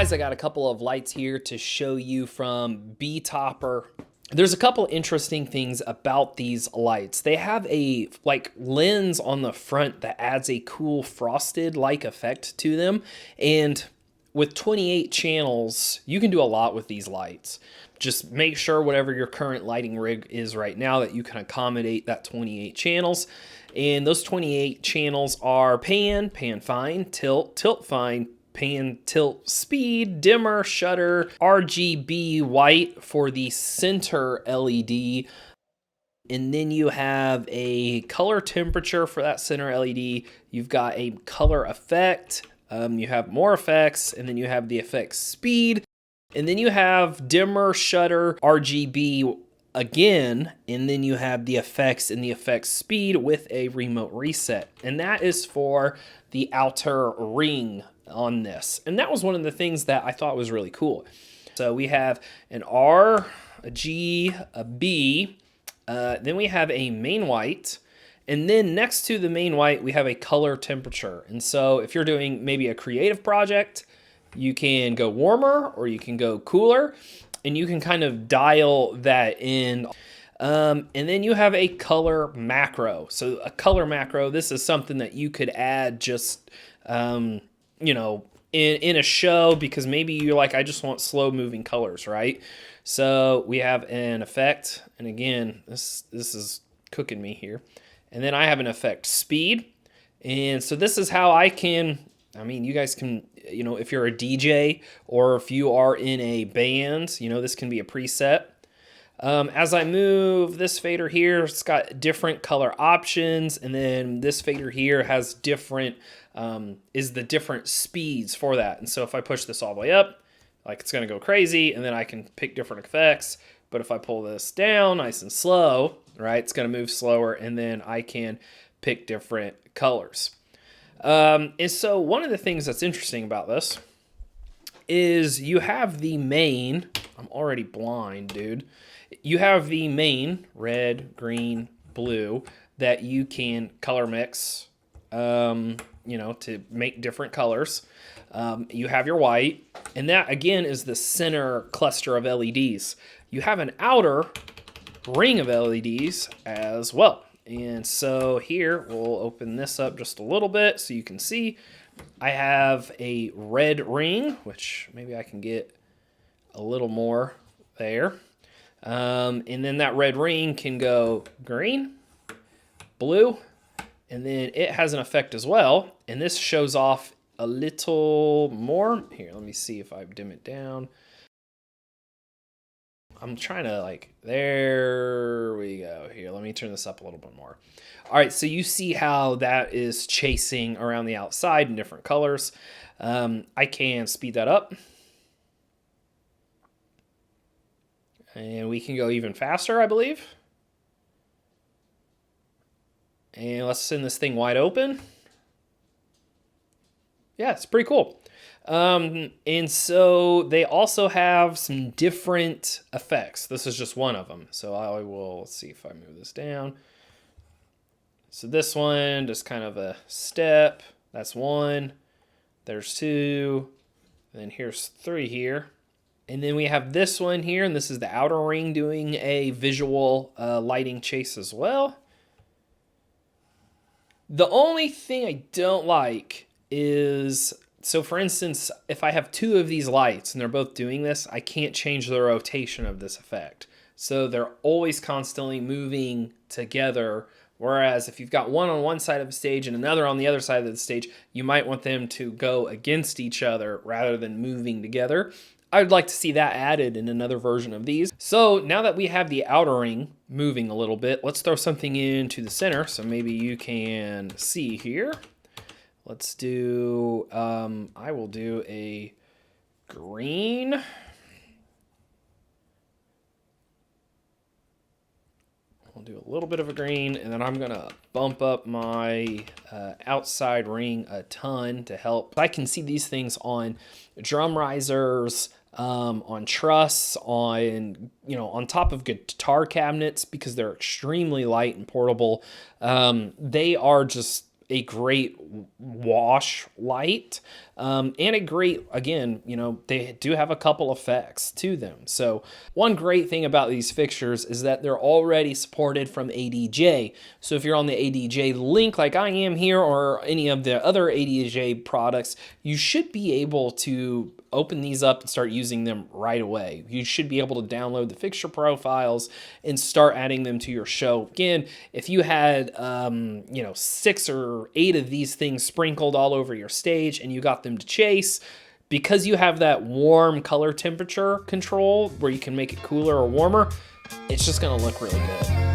guys, I got a couple of lights here to show you from Betopper. There's a couple interesting things about these lights. They have a lens on the front that adds a cool frosted like effect to them. And with 28 channels, you can do a lot with these lights. Just make sure whatever your current lighting rig is right now that you can accommodate that 28 channels. And those 28 channels are pan, pan fine, tilt, tilt fine, pan, tilt, speed, dimmer, shutter, RGB white for the center LED. And then you have a color temperature for that center LED. You've got a color effect. You have more effects, and then you have the effect speed. And then you have dimmer, shutter, RGB again, and then you have the effects and the effects speed with a remote reset. And that is for the outer ring on this. And that was one of the things that I thought was really cool. So we have an R, a G, a B, then we have a main white, and then next to the main white, we have a color temperature. And so if you're doing maybe a creative project, you can go warmer or you can go cooler, and you can kind of dial that in. And then you have a color macro. So a color macro, this is something that you could add just, you know, in a show, because maybe you're like, I just want slow moving colors, right? So we have an effect. And again, this is cooking me here. And then I have an effect speed. And so this is how I can, I mean, you guys can, you know, if you're a DJ or if you are in a band, you know, this can be a preset. As I move this fader here, it's got different color options. And then this fader here has different, is the different speeds for that. And so if I push this all the way up, like it's going to go crazy, and then I can pick different effects. But if I pull this down nice and slow, right, it's going to move slower, and then I can pick different colors. And so one of the things that's interesting about this is you have the main, I'm already blind, dude. You have the main red, green, blue that you can color mix, you know, to make different colors. You have your white, and that again is the center cluster of LEDs. You have an outer ring of LEDs as well. And so here, we'll open this up just a little bit so you can see. I have a red ring, which maybe I can get a little more there. And then that red ring can go green, blue, and then it has an effect as well. And this shows off a little more. Here, let me see if I dim it down. I'm trying to like, there we go. Here, let me turn this up a little bit more. All right, so you see how that is chasing around the outside in different colors. I can speed that up. And we can go even faster, I believe. And let's send this thing wide open. Yeah, it's pretty cool. And so they also have some different effects. This is just one of them. So I will, let's see if I move this down. So this one, just kind of a step. That's one. There's two. And then here's three here. And then we have this one here, and this is the outer ring doing a visual lighting chase as well. The only thing I don't like is, so for instance, if I have two of these lights and they're both doing this, I can't change the rotation of this effect. So they're always constantly moving together. Whereas if you've got one on one side of the stage and another on the other side of the stage, you might want them to go against each other rather than moving together. I'd like to see that added in another version of these. So now that we have the outer ring moving a little bit, let's throw something into the center. So maybe you can see here. Let's do, I will do a green. I'll do a little bit of a green, and then I'm gonna bump up my outside ring a ton to help. I can see these things on drum risers, on truss, on, you know, on top of guitar cabinets, because they're extremely light and portable. They are just a great wash light, and a great, again, you know, they do have a couple effects to them. So one great thing about these fixtures is that they're already supported from ADJ. So if you're on the ADJ link like I am here, or any of the other ADJ products, you should be able to open these up and start using them right away. You should be able to download the fixture profiles and start adding them to your show. Again, if you had, you know, 6 or 8 of these things sprinkled all over your stage and you got them to chase, because you have that warm color temperature control where you can make it cooler or warmer, it's just gonna look really good.